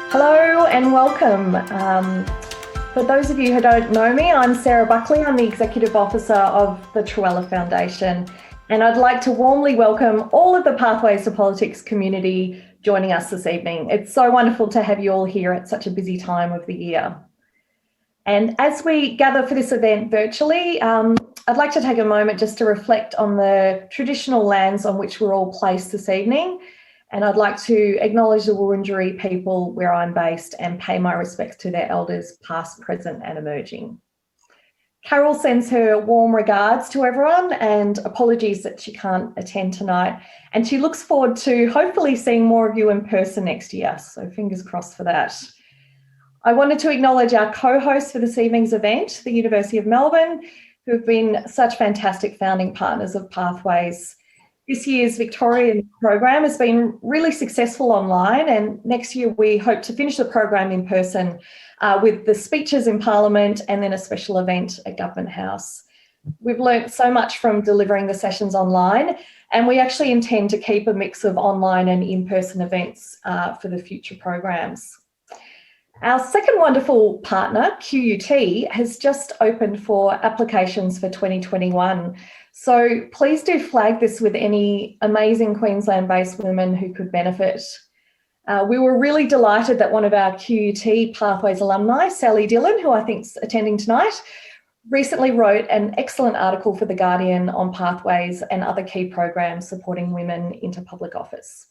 Hello and welcome. For those of you who don't know me, I'm Sarah Buckley. I'm the Executive Officer of the Truella Foundation, and I'd like to warmly welcome all of the Pathways to Politics community joining us this evening. It's so wonderful to have you all here at such a busy time of the year. And as we gather for this event virtually, I'd like to take a moment just to reflect on the traditional lands on which we're all placed this evening. And I'd like to acknowledge the Wurundjeri people where I'm based and pay my respects to their elders past, present and emerging. Carol sends her warm regards to everyone and apologies that she can't attend tonight. And she looks forward to hopefully seeing more of you in person next year. So fingers crossed for that. I wanted to acknowledge our co-hosts for this evening's event, the University of Melbourne, who have been such fantastic founding partners of Pathways. This year's Victorian program has been really successful online, and next year we hope to finish the program in person with the speeches in Parliament and then a special event at Government House. We've learnt so much from delivering the sessions online, and we actually intend to keep a mix of online and in-person events for the future programs. Our second wonderful partner, QUT, has just opened for applications for 2021. So please do flag this with any amazing Queensland-based women who could benefit. We were really delighted that one of our QUT Pathways alumni, Sally Dillon, who I think is attending tonight, recently wrote an excellent article for The Guardian on Pathways and other key programs supporting women into public office.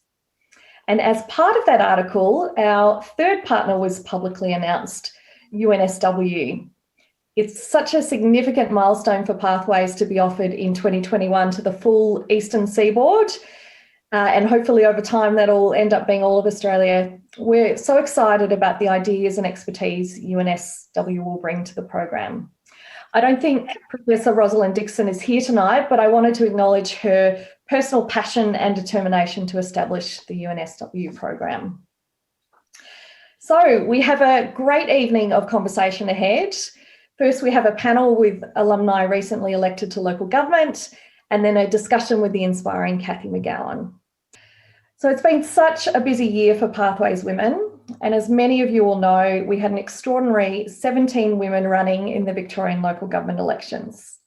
And as part of that article, our third partner was publicly announced, UNSW. It's such a significant milestone for Pathways to be offered in 2021 to the full Eastern Seaboard. And hopefully over time that'll end up being all of Australia. We're so excited about the ideas and expertise UNSW will bring to the program. I don't think Professor Rosalind Dixon is here tonight, but I wanted to acknowledge her personal passion and determination to establish the UNSW program. So we have a great evening of conversation ahead. First, we have a panel with alumni recently elected to local government, and then a discussion with the inspiring Cathy McGowan. So it's been such a busy year for Pathways Women. And as many of you will know, we had an extraordinary 17 women running in the Victorian local government elections.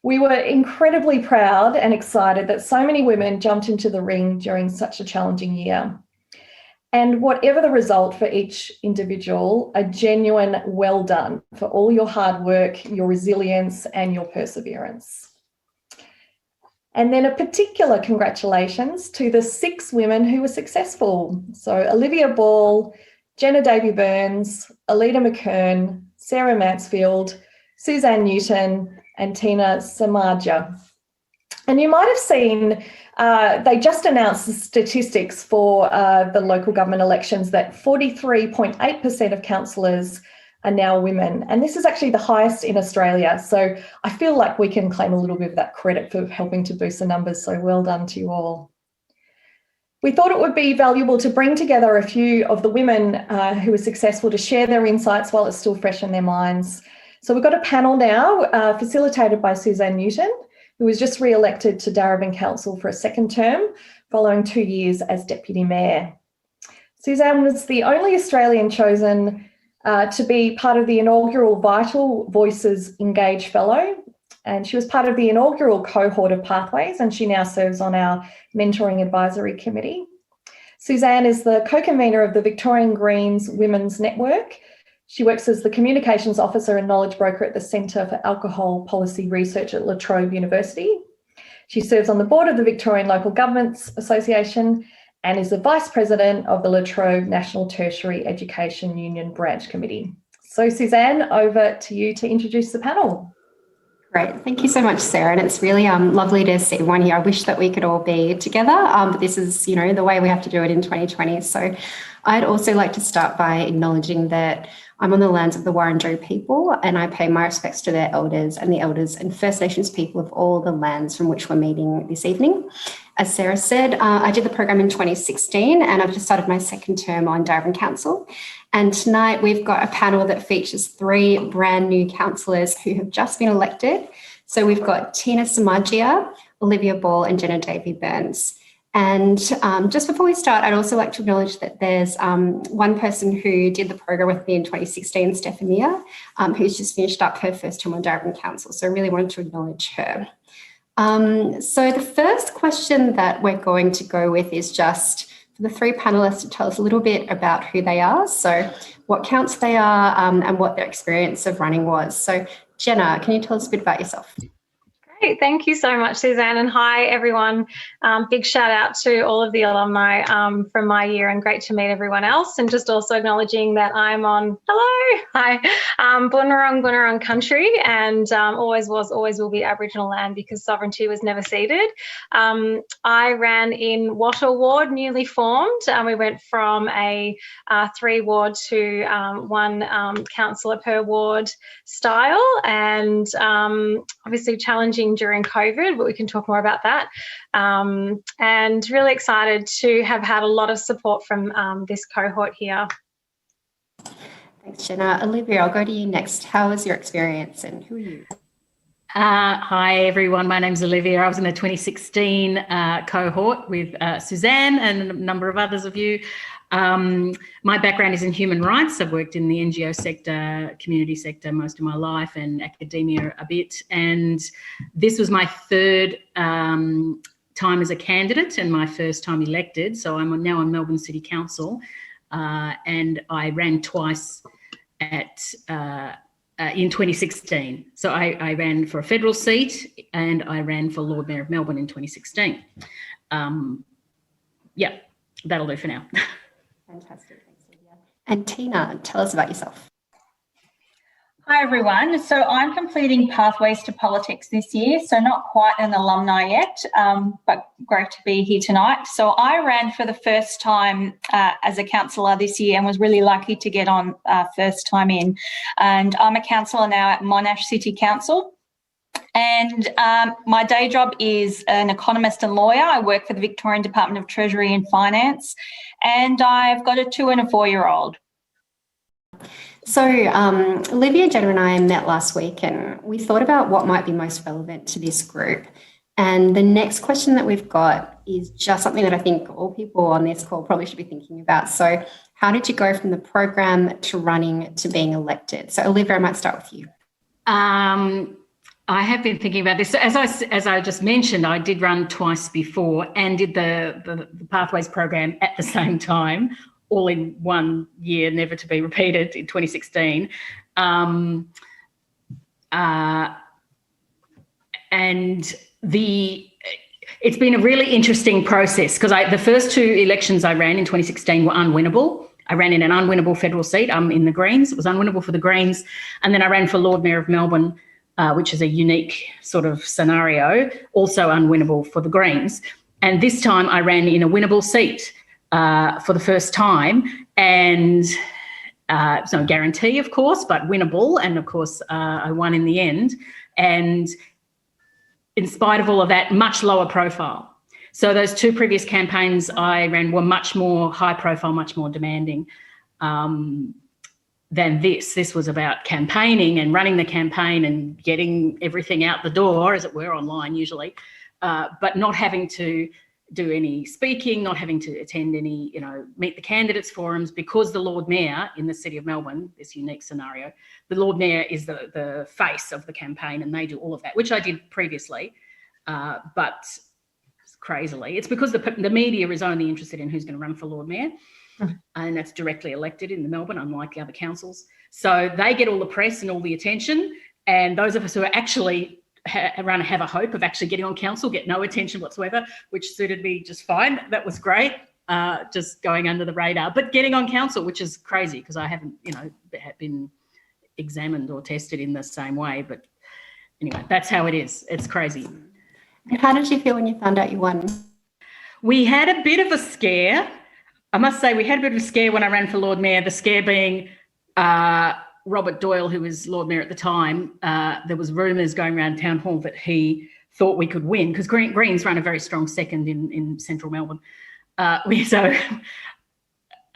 We were incredibly proud and excited that so many women jumped into the ring during such a challenging year. And whatever the result for each individual, a genuine well done for all your hard work, your resilience and your perseverance. And then a particular congratulations to the 6 women who were successful. So Olivia Ball, Jenna Davey-Burns, Alida McKern, Sarah Mansfield, Susanne Newton and Tina Samardzija. And you might have seen they just announced the statistics for the local government elections that 43.8% of councillors are now women. And this is actually the highest in Australia. So I feel like we can claim a little bit of that credit for helping to boost the numbers. So well done to you all. We thought it would be valuable to bring together a few of the women who were successful to share their insights while it's still fresh in their minds. So we've got a panel now facilitated by Susanne Newton, who was just re-elected to Darebin Council for a second term following 2 years as Deputy Mayor. Susanne was the only Australian chosen to be part of the inaugural Vital Voices Engage Fellow, and she was part of the inaugural cohort of Pathways, and she now serves on our Mentoring Advisory Committee. Susanne is the co-convener of the Victorian Greens Women's Network. She works as the Communications Officer and Knowledge Broker at the Centre for Alcohol Policy Research at La Trobe University. She serves on the board of the Victorian Local Governments Association and is the Vice President of the La Trobe National Tertiary Education Union Branch Committee. So Susanne, over to you to introduce the panel. Great, thank you so much, Sarah. And it's really lovely to see everyone here. I wish that we could all be together, but this is, the way we have to do it in 2020. So I'd also like to start by acknowledging that I'm on the lands of the Wurundjeri people, and I pay my respects to their elders and the elders and First Nations people of all the lands from which we're meeting this evening. As Sarah said, I did the program in 2016 and I've just started my second term on Darebin Council. And tonight we've got a panel that features 3 brand new councillors who have just been elected. So we've got Tina Samardzija, Olivia Ball and Jenna Davey-Burns. And just before we start, I'd also like to acknowledge that there's one person who did the program with me in 2016, Stephania, who's just finished up her first term on Darwin Council. So I really wanted to acknowledge her. So the first question that we're going to go with is just for the three panelists to tell us a little bit about who they are, so what counts they are, and what their experience of running was. So Jenna, can you tell us a bit about yourself? Great, thank you so much, Suzanne, and hi everyone. Big shout out to all of the alumni from my year, and great to meet everyone else. And just also acknowledging that I'm on, Bunurong country, and always was, always will be Aboriginal land because sovereignty was never ceded. I ran in Wattle Ward, newly formed. We went from a 3-ward to 1 councillor per ward style, and obviously challenging during COVID, but we can talk more about that. And really excited to have had a lot of support from this cohort here. Thanks, Jenna. Olivia, I'll go to you next. How was your experience and who are you? Hi, everyone. My name's Olivia. I was in the 2016 cohort with Susanne and a number of others of you. My background is in human rights. I've worked in the NGO sector, community sector most of my life, and academia a bit. And this was my third time as a candidate and my first time elected. So I'm now on Melbourne City Council, and I ran twice in 2016. So I ran for a federal seat and I ran for Lord Mayor of Melbourne in 2016. Yeah, that'll do for now. Fantastic, thanks, Olivia. And Tina, tell us about yourself. Hi everyone, so I'm completing Pathways to Politics this year, so not quite an alumni yet, but great to be here tonight. So I ran for the first time as a councillor this year and was really lucky to get on first time in. And I'm a councillor now at Monash City Council. And my day job is an economist and lawyer. I work for the Victorian Department of Treasury and Finance, and I've got a 2- and a 4-year-old. So Olivia, Jenna and I met last week and we thought about what might be most relevant to this group. And the next question that we've got is just something that I think all people on this call probably should be thinking about. So how did you go from the program to running to being elected? So Olivia, I might start with you. I have been thinking about this. As I just mentioned, I did run twice before and did the Pathways program at the same time, all in 1 year, never to be repeated, in 2016. And it's been a really interesting process because the first 2 elections I ran in 2016 were unwinnable. I ran in an unwinnable federal seat in the Greens. It was unwinnable for the Greens. And then I ran for Lord Mayor of Melbourne, which is a unique sort of scenario, also unwinnable for the Greens. And this time I ran in a winnable seat for the first time, and it's no guarantee, of course, but winnable. And of course, I won in the end. And in spite of all of that, much lower profile. So those 2 previous campaigns I ran were much more high profile, much more demanding than this. This was about campaigning and running the campaign and getting everything out the door, as it were, online usually, but not having to do any speaking, not having to attend any, meet the candidates forums, because the Lord Mayor in the City of Melbourne, this unique scenario, the Lord Mayor is the face of the campaign and they do all of that, which I did previously, but crazily. It's because the media is only interested in who's going to run for Lord Mayor, and that's directly elected in the Melbourne, unlike the other councils. So they get all the press and all the attention, and those of us who are actually have a hope of actually getting on council get no attention whatsoever, which suited me just fine. That was great, just going under the radar. But getting on council, which is crazy because I haven't, been examined or tested in the same way. But anyway, that's how it is. It's crazy. And how did you feel when you found out you won? We had a bit of a scare. I must say we had a bit of a scare when I ran for Lord Mayor, the scare being Robert Doyle, who was Lord Mayor at the time. There was rumours going around Town Hall that he thought we could win because Greens ran a very strong second in central Melbourne. So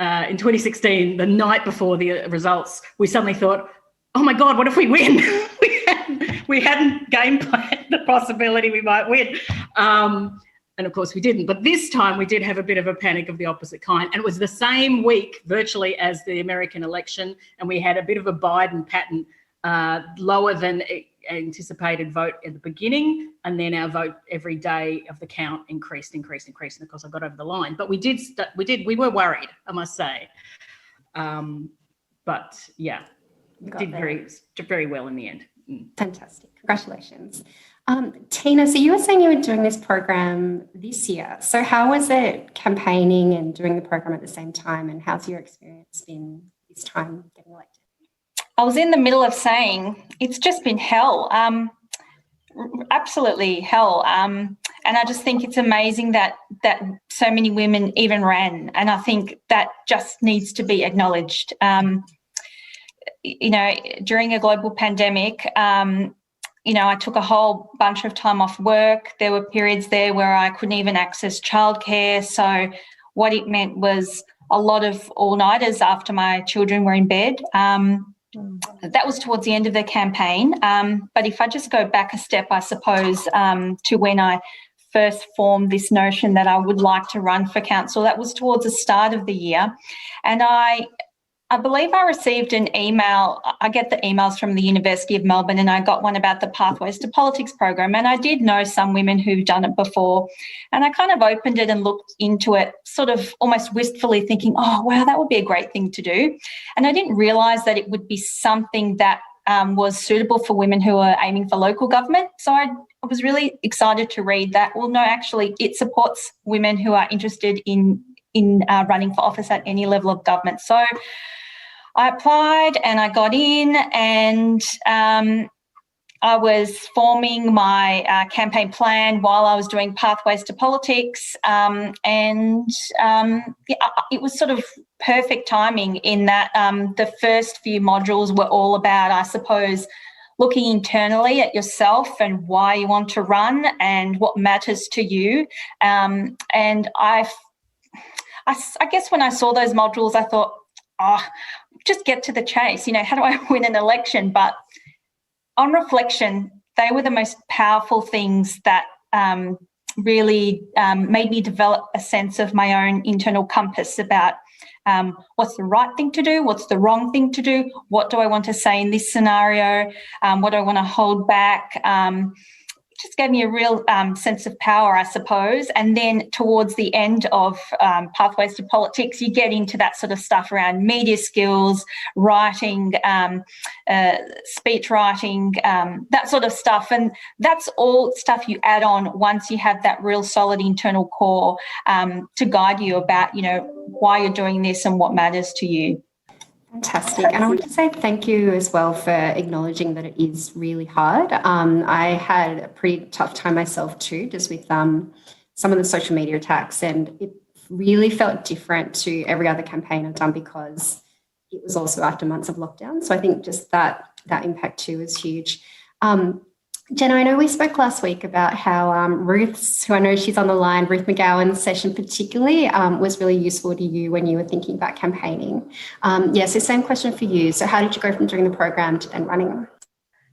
in 2016, the night before the results, we suddenly thought, oh my God, what if we win? we hadn't game planned the possibility we might win. And of course we didn't. But this time we did have a bit of a panic of the opposite kind. And it was the same week virtually as the American election. And we had a bit of a Biden pattern, lower than anticipated vote at the beginning. And then our vote every day of the count increased. And of course I got over the line. But we were worried, I must say. But yeah, did very well in the end. Fantastic. Congratulations. Tina, so you were saying you were doing this program this year. So how was it campaigning and doing the program at the same time, and how's your experience been this time getting elected? I was in the middle of saying it's just been hell, absolutely hell. And I just think it's amazing that so many women even ran, and I think that just needs to be acknowledged. You know, during a global pandemic, you know, I took a whole bunch of time off work. There were periods there where I couldn't even access childcare. So what it meant was a lot of all-nighters after my children were in bed. That was towards the end of the campaign. But if I just go back a step, I suppose, to when I first formed this notion that I would like to run for council, that was towards the start of the year. And I believe I received an email. I get the emails from the University of Melbourne, and I got one about the Pathways to Politics program. And I did know some women who've done it before. And I kind of opened it and looked into it, sort of almost wistfully thinking, oh, wow, that would be a great thing to do. And I didn't realise that it would be something that was suitable for women who are aiming for local government. So I was really excited to read that. Well, no, actually, it supports women who are interested in running for office at any level of government. So I applied and I got in, and I was forming my campaign plan while I was doing Pathways to Politics, and it was sort of perfect timing in that the first few modules were all about, I suppose, looking internally at yourself and why you want to run and what matters to you. And I guess when I saw those modules, I thought, just get to the chase. You know, how do I win an election? But on reflection, they were the most powerful things that really made me develop a sense of my own internal compass about what's the right thing to do, what's the wrong thing to do, what do I want to say in this scenario, what do I want to hold back. Just gave me a real sense of power, I suppose. And then towards the end of Pathways to Politics, you get into that sort of stuff around media skills, writing, speech writing, that sort of stuff. And that's all stuff you add on once you have that real solid internal core to guide you about, you know, why you're doing this and what matters to you. Fantastic. And I want to say thank you as well for acknowledging that it is really hard. I had a pretty tough time myself too, just with some of the social media attacks, and it really felt different to every other campaign I've done because it was also after months of lockdown. So I think just that impact too is huge. Jenna, I know we spoke last week about how Ruth's, who I know she's on the line, Ruth McGowan's session particularly was really useful to you when you were thinking about campaigning. So same question for you. So how did you go from doing the program to then running?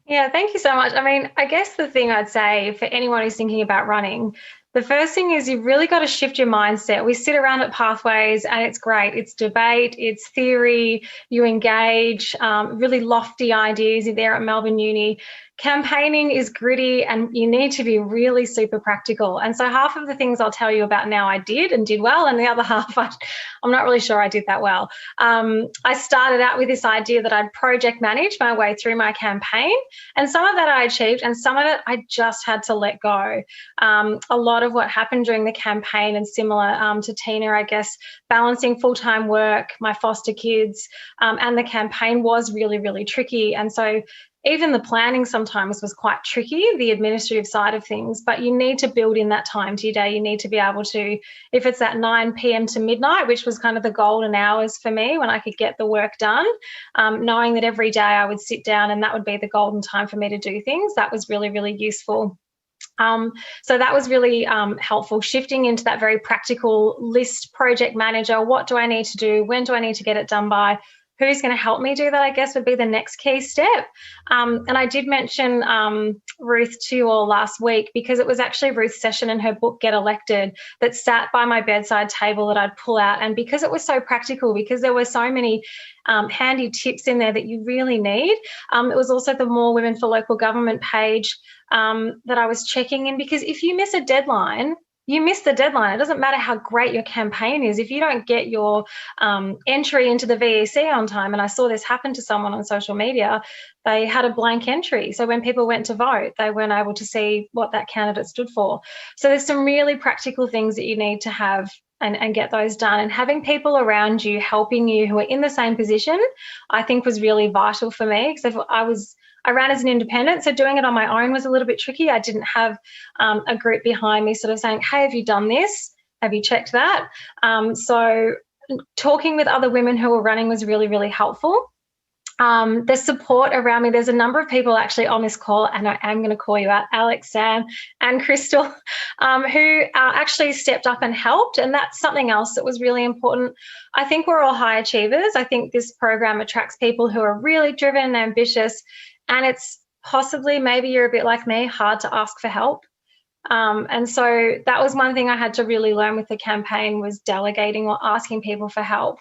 Yeah, thank you so much. I mean, I guess the thing I'd say for anyone who's thinking about running, the first thing is you've really got to shift your mindset. We sit around at Pathways and it's great. It's debate, it's theory, you engage, really lofty ideas there at Melbourne Uni. Campaigning is gritty and you need to be really super practical. And so half of the things I'll tell you about now I did and did well, and the other half I'm not really sure I did that well. I started out with this idea that I'd project manage my way through my campaign, and some of that I achieved and some of it I just had to let go. A lot of what happened during the campaign, and similar to Tina, I guess, balancing full-time work, my foster kids, and the campaign was really, really tricky. And so even the planning sometimes was quite tricky, the administrative side of things, but you need to build in that time to your day. You need to be able to, if it's at 9 p.m. to midnight, which was kind of the golden hours for me when I could get the work done, knowing that every day I would sit down and that would be the golden time for me to do things, that was really, really useful. So that was really helpful, shifting into that very practical list project manager. What do I need to do? When do I need to get it done by? who's going to help me do that, I guess, would be the next key step. And I did mention Ruth to you all last week, because it was actually Ruth's session in her book, Get Elected, that sat by my bedside table that I'd pull out. And because it was so practical, because there were so many handy tips in there that you really need, it was also the More Women for Local Government page that I was checking in, because if you miss a deadline, you miss the deadline. It doesn't matter how great your campaign is. If you don't get your entry into the VEC on time, and I saw this happen to someone on social media, they had a blank entry. So when people went to vote, they weren't able to see what that candidate stood for. So there's some really practical things that you need to have and get those done. And having people around you helping you who are in the same position, I think was really vital for me, because I ran as an independent, so doing it on my own was a little bit tricky. I didn't have a group behind me sort of saying, hey, have you done this? Have you checked that? So talking with other women who were running was really, really helpful. The support around me, there's a number of people actually on this call, and I am going to call you out, Alex, Sam and Crystal, who actually stepped up and helped. And that's something else that was really important. I think we're all high achievers. I think this program attracts people who are really driven and ambitious, and it's possibly, maybe you're a bit like me, hard to ask for help. And so that was one thing I had to really learn with the campaign, was delegating or asking people for help.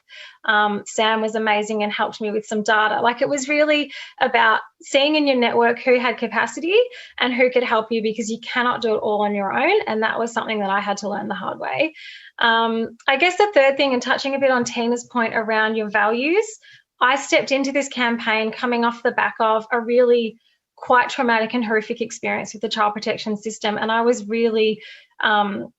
Sam was amazing and helped me with some data. Like, it was really about seeing in your network who had capacity and who could help you, because you cannot do it all on your own. And that was something that I had to learn the hard way. I guess the third thing, and touching a bit on Tina's point around your values, I stepped into this campaign coming off the back of a really quite traumatic and horrific experience with the child protection system. And I was really, on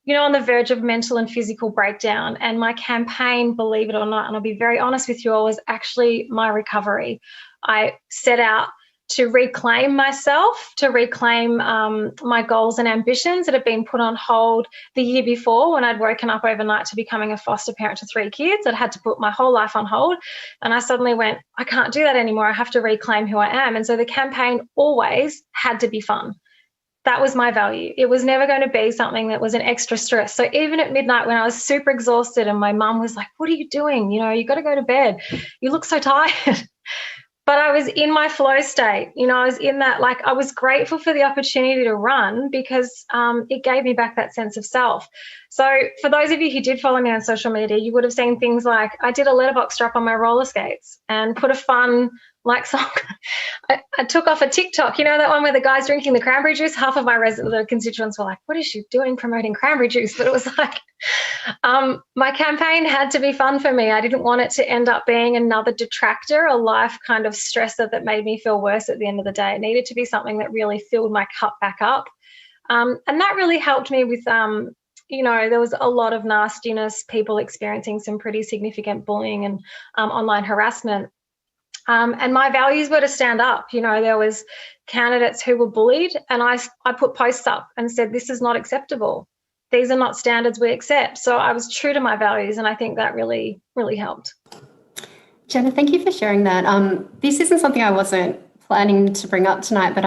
the verge of mental and physical breakdown. And my campaign, believe it or not, and I'll be very honest with you all, was actually my recovery. I set out to reclaim myself, to reclaim my goals and ambitions that had been put on hold the year before, when I'd woken up overnight to becoming a foster parent to 3 kids. I'd had to put my whole life on hold, and I suddenly went, I can't do that anymore. I have to reclaim who I am. And so the campaign always had to be fun. That was my value. It was never going to be something that was an extra stress. So even at midnight, when I was super exhausted and my mum was like, what are you doing? You got to go to bed. You look so tired. But I was in my flow state. I was in that, like, I was grateful for the opportunity to run, because it gave me back that sense of self. So for those of you who did follow me on social media, you would have seen things like I did a letterbox drop on my roller skates and put a fun song. I took off a TikTok, that one where the guy's drinking the cranberry juice. Half of the constituents were like, what is she doing promoting cranberry juice? But it was like, my campaign had to be fun for me. I didn't want it to end up being another detractor, a life kind of stressor that made me feel worse at the end of the day. It needed to be something that really filled my cup back up. And that really helped me with, there was a lot of nastiness, people experiencing some pretty significant bullying and online harassment. And my values were to stand up. There was candidates who were bullied, and I put posts up and said, this is not acceptable. These are not standards we accept. So I was true to my values, and I think that really, really helped. Jenna, thank you for sharing that. This isn't something I wasn't planning to bring up tonight, but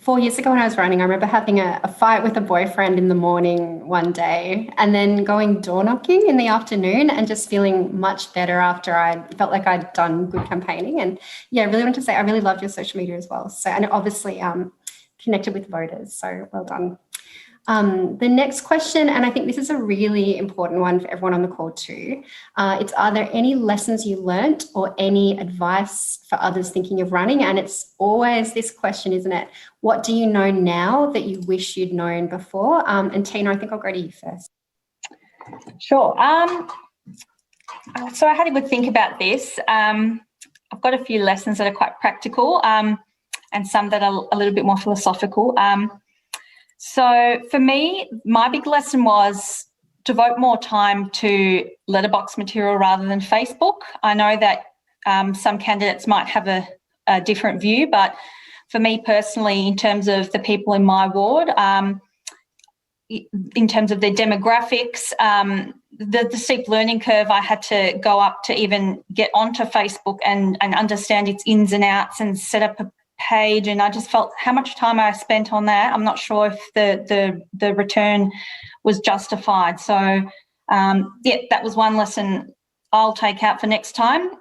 4 years ago when I was running, I remember having a fight with a boyfriend in the morning one day, and then going door knocking in the afternoon, and just feeling much better after I felt like I'd done good campaigning. And yeah, I really want to say I really loved your social media as well. So, and obviously connected with voters. So well done. The next question, and I think this is a really important one for everyone on the call too, it's, are there any lessons you learnt or any advice for others thinking of running? And it's always this question, isn't it? What do you know now that you wish you'd known before? And Tina, I think I'll go to you first. Sure. So I had a good think about this. I've got a few lessons that are quite practical and some that are a little bit more philosophical. So for me, my big lesson was devote more time to letterbox material rather than Facebook. I know that some candidates might have a different view, but for me personally, in terms of the people in my ward, in terms of their demographics, the steep learning curve I had to go up to even get onto Facebook and understand its ins and outs and set up a page, and I just felt how much time I spent on that. I'm not sure if the return was justified. So, that was one lesson I'll take out for next time.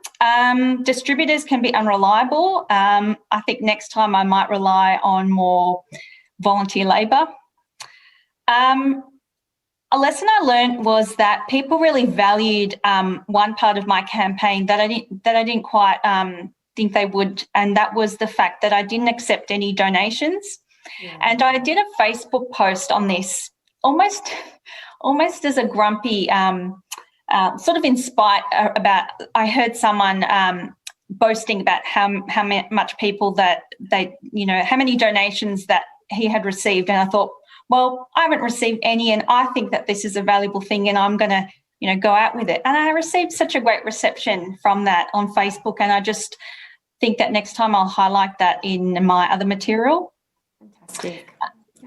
Distributors can be unreliable. I think next time I might rely on more volunteer labour. A lesson I learned was that people really valued one part of my campaign that I didn't quite think they would, and that was the fact that I didn't accept any donations. Yeah. And I did a Facebook post on this, almost as a grumpy, sort of in spite about. I heard someone boasting about how much people that they, how many donations that he had received, and I thought, well, I haven't received any, and I think that this is a valuable thing, and I'm going to, go out with it. And I received such a great reception from that on Facebook, and I just think that next time I'll highlight that in my other material. Fantastic.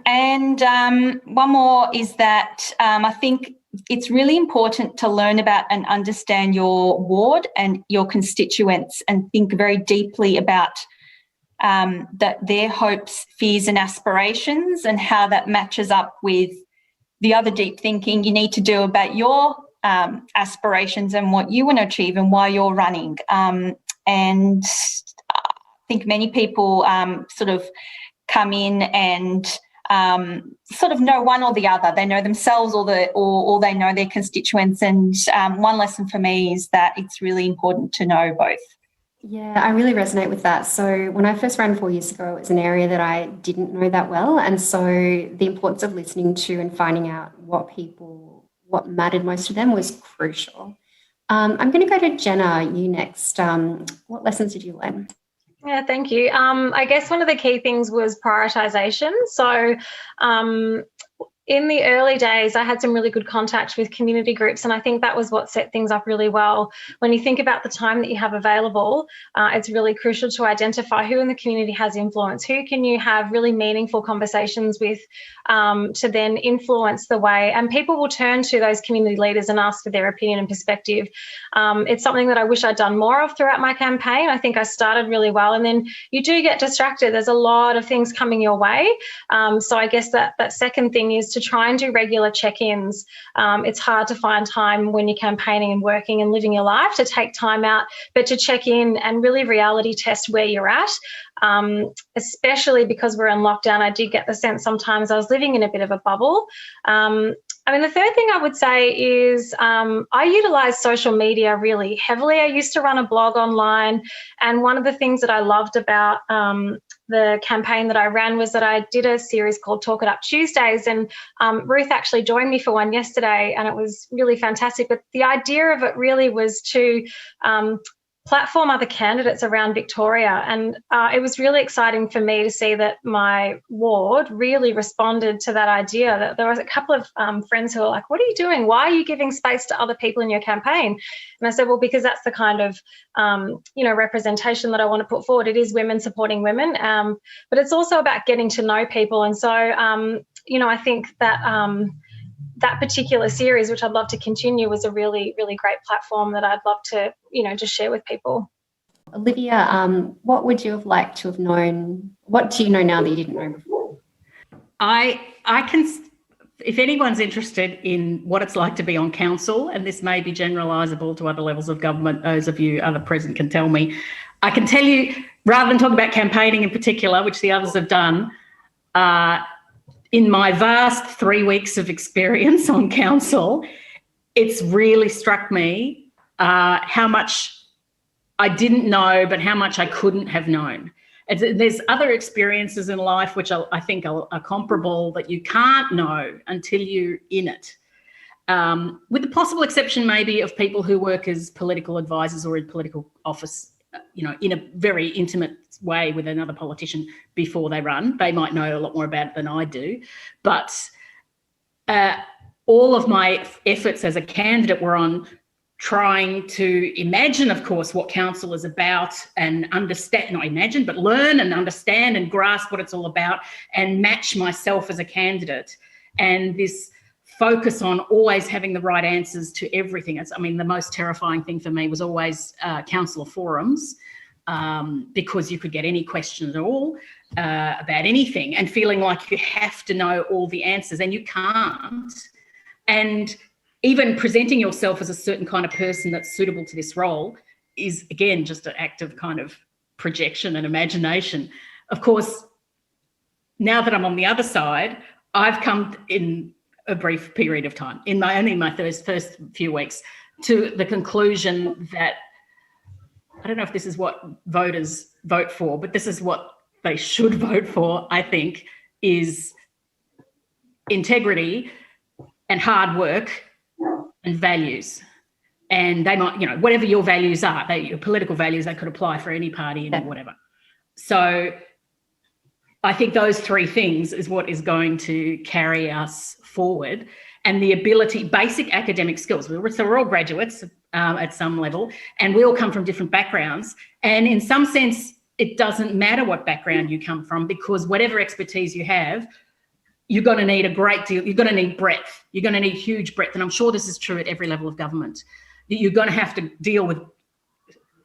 And one more is that I think it's really important to learn about and understand your ward and your constituents, and think very deeply about that their hopes, fears and aspirations, and how that matches up with the other deep thinking you need to do about your aspirations and what you want to achieve and why you're running. And I think many people sort of come in and sort of know one or the other. They know themselves or they know their constituents. And one lesson for me is that it's really important to know both. Yeah, I really resonate with that. So when I first ran 4 years ago, it was an area that I didn't know that well. And so the importance of listening to and finding out what mattered most to them was crucial. I'm going to go to Jenna, you next. What lessons did you learn? Yeah, thank you. I guess one of the key things was prioritisation. So in the early days, I had some really good contact with community groups, and I think that was what set things up really well. When you think about the time that you have available, it's really crucial to identify who in the community has influence, who can you have really meaningful conversations with to then influence the way, and people will turn to those community leaders and ask for their opinion and perspective. It's something that I wish I'd done more of throughout my campaign. I think I started really well, and then you do get distracted. There's a lot of things coming your way. So I guess that second thing is to try and do regular check-ins. It's hard to find time when you're campaigning and working and living your life to take time out, but to check in and really reality test where you're at, especially because we're in lockdown. I did get the sense sometimes I was living in a bit of a bubble. The third thing I would say is I utilise social media really heavily. I used to run a blog online, and one of the things that I loved about the campaign that I ran was that I did a series called Talk It Up Tuesdays, and Ruth actually joined me for one yesterday, and it was really fantastic. But the idea of it really was to platform other candidates around Victoria, and it was really exciting for me to see that my ward really responded to that idea. That there was a couple of friends who were like, what are you doing? Why are you giving space to other people in your campaign? And I said, well, because that's the kind of representation that I want to put forward. It is women supporting women, but it's also about getting to know people. And so I think that that particular series, which I'd love to continue, was a really, really great platform that I'd love to, just share with people. Olivia, what would you have liked to have known? What do you know now that you didn't know before? I can, if anyone's interested in what it's like to be on council, and this may be generalisable to other levels of government, those of you other present can tell me. I can tell you, rather than talk about campaigning in particular, which the others have done, in my vast 3 weeks of experience on council, it's really struck me how much I didn't know, but how much I couldn't have known. There's other experiences in life which I think are comparable that you can't know until you're in it. With the possible exception maybe of people who work as political advisors or in political office, in a very intimate way with another politician before they run. They might know a lot more about it than I do. But all of my efforts as a candidate were on trying to imagine, of course, what council is about and understand, not imagine, but learn and understand and grasp what it's all about and match myself as a candidate. And this focus on always having the right answers to everything. The most terrifying thing for me was always councillor forums, because you could get any question at all about anything, and feeling like you have to know all the answers, and you can't. And even presenting yourself as a certain kind of person that's suitable to this role is, again, just an act of kind of projection and imagination. Of course, now that I'm on the other side, I've come in a brief period of time, only in my first few weeks, to the conclusion that, I don't know if this is what voters vote for, but this is what they should vote for, I think, is integrity and hard work and values. And they might, whatever your values are, your political values, they could apply for any party and whatever. So I think those three things is what is going to carry us forward. And the ability, basic academic skills. We're all graduates at some level, and we all come from different backgrounds. And in some sense, it doesn't matter what background you come from, because whatever expertise you have, you're going to need a great deal. You're going to need breadth. You're going to need huge breadth. And I'm sure this is true at every level of government. That you're going to have to deal with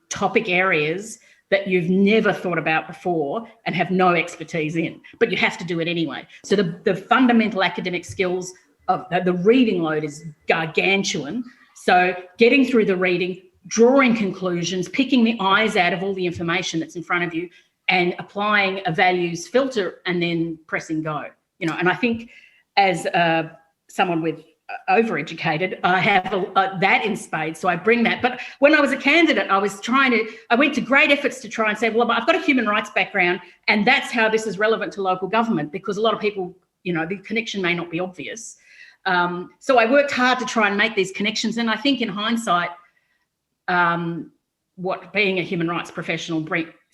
topic areas that you've never thought about before and have no expertise in, but you have to do it anyway. So the fundamental academic skills of the reading load is gargantuan. So getting through the reading, drawing conclusions, picking the eyes out of all the information that's in front of you, and applying a values filter, and then pressing go. And I think as someone with overeducated, I have that in spades, so I bring that. But when I was a candidate, I went to great efforts to try and say, well, I've got a human rights background, and that's how this is relevant to local government, because a lot of people, the connection may not be obvious. So I worked hard to try and make these connections, and I think in hindsight, what being a human rights professional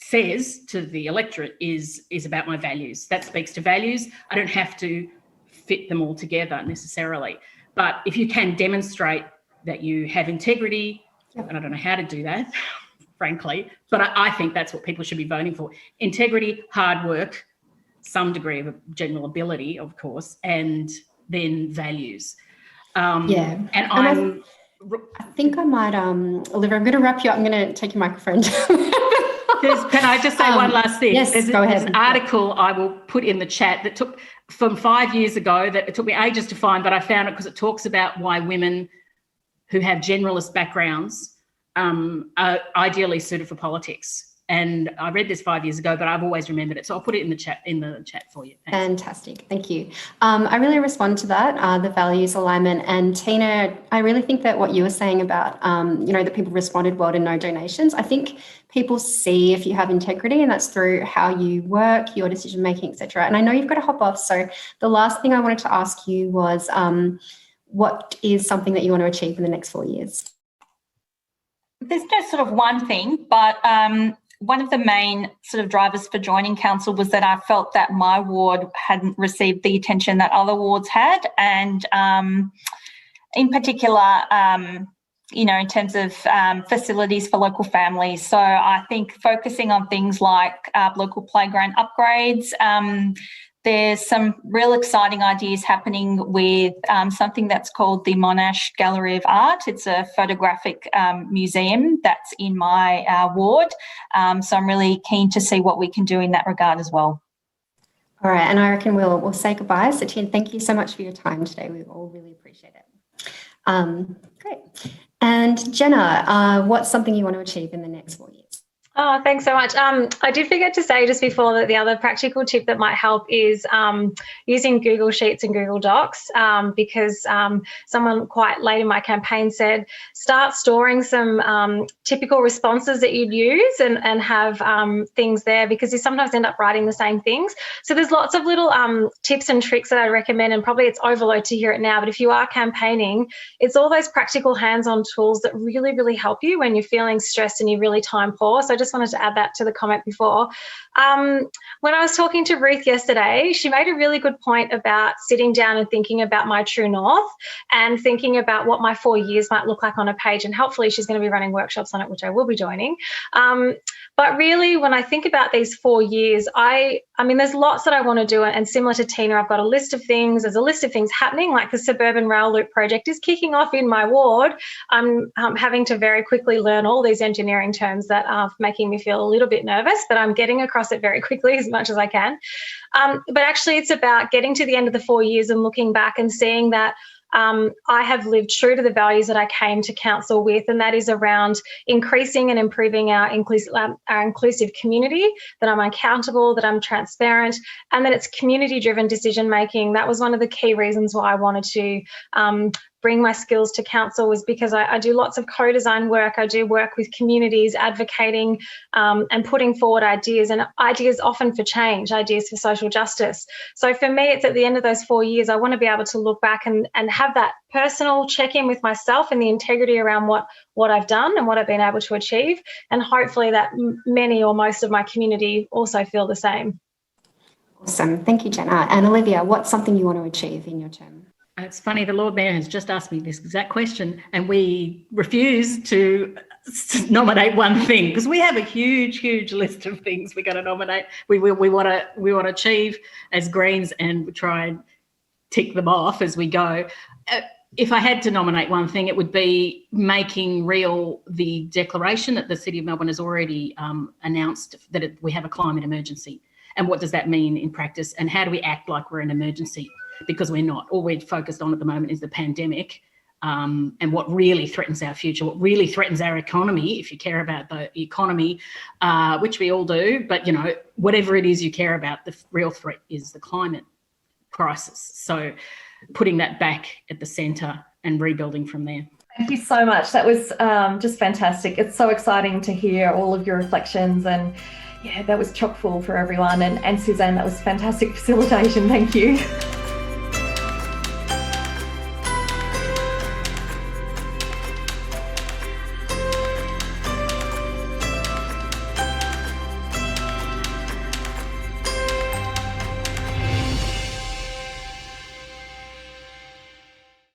says to the electorate is about my values. That speaks to values. I don't have to fit them all together necessarily. But if you can demonstrate that you have integrity, and I don't know how to do that, frankly, but I think that's what people should be voting for. Integrity, hard work, some degree of general ability, of course, and then values. And I think I might, Olivia, I'm going to wrap you up. I'm going to take your microphone. Can I just say one last thing? Yes, go ahead. There's an article I will put in the chat that took from 5 years ago, that it took me ages to find, but I found it because it talks about why women who have generalist backgrounds are ideally suited for politics. And I read this 5 years ago, but I've always remembered it. So I'll put it in the chat for you. Thanks. Fantastic. Thank you. I really respond to that, the values alignment. And Tina, I really think that what you were saying about, that people responded well to no donations, I think people see if you have integrity, and that's through how you work, your decision making, etc. And I know you've got to hop off. So the last thing I wanted to ask you was, what is something that you want to achieve in the next 4 years? There's no sort of one thing, but one of the main sort of drivers for joining council was that I felt that my ward hadn't received the attention that other wards had, and in particular, in terms of facilities for local families. So I think focusing on things like local playground upgrades. There's some real exciting ideas happening with something that's called the Monash Gallery of Art. It's a photographic museum that's in my ward. So I'm really keen to see what we can do in that regard as well. All right, and I reckon we'll say goodbye. So, Tina, thank you so much for your time today. We all really appreciate it. Great. And Jenna, what's something you want to achieve in the next 4 years? Oh, thanks so much. I did forget to say just before that the other practical tip that might help is using Google Sheets and Google Docs, because someone quite late in my campaign said, start storing some typical responses that you'd use and have things there, because you sometimes end up writing the same things. So there's lots of little tips and tricks that I recommend, and probably it's overload to hear it now, but if you are campaigning, it's all those practical hands-on tools that really, really help you when you're feeling stressed and you're really time poor. So I just wanted to add that to the comment before. When I was talking to Ruth yesterday, she made a really good point about sitting down and thinking about my true north and thinking about what my 4 years might look like on a page, and hopefully she's going to be running workshops on it, which I will be joining. But really, when I think about these 4 years, I mean, there's lots that I want to do, and similar to Tina, I've got a list of things. There's a list of things happening, like the Suburban Rail Loop project is kicking off in my ward. I'm having to very quickly learn all these engineering terms that are making me feel a little bit nervous, but I'm getting across it very quickly as much as I can. But actually, it's about getting to the end of the 4 years and looking back and seeing that I have lived true to the values that I came to council with, and that is around increasing and improving our inclusive community, that I'm accountable, that I'm transparent, and that it's community-driven decision making. That was one of the key reasons why I wanted to bring my skills to council, was because I do lots of co-design work. I do work with communities, advocating and putting forward ideas, and ideas often for change, ideas for social justice. So for me, it's at the end of those 4 years, I want to be able to look back and have that personal check-in with myself and the integrity around what I've done and what I've been able to achieve. And hopefully that many or most of my community also feel the same. Awesome. Thank you, Jenna. And Olivia, what's something you want to achieve in your term? It's funny, the Lord Mayor has just asked me this exact question, and we refuse to nominate one thing, because we have a huge list of things we're going to nominate. We want to achieve as Greens, and we try and tick them off as we go. If I had to nominate one thing, it would be making real the declaration that the City of Melbourne has already announced, that we have a climate emergency. And what does that mean in practice? And how do we act like we're an emergency? Because we're not. All we're focused on at the moment is the pandemic, and what really threatens our future, what really threatens our economy, if you care about the economy, which we all do. But, you know, whatever it is you care about, the real threat is the climate crisis. So putting that back at the centre and rebuilding from there. Thank you so much. That was just fantastic. It's so exciting to hear all of your reflections, and yeah, that was chock full for everyone. And Susanne, that was fantastic facilitation. Thank you.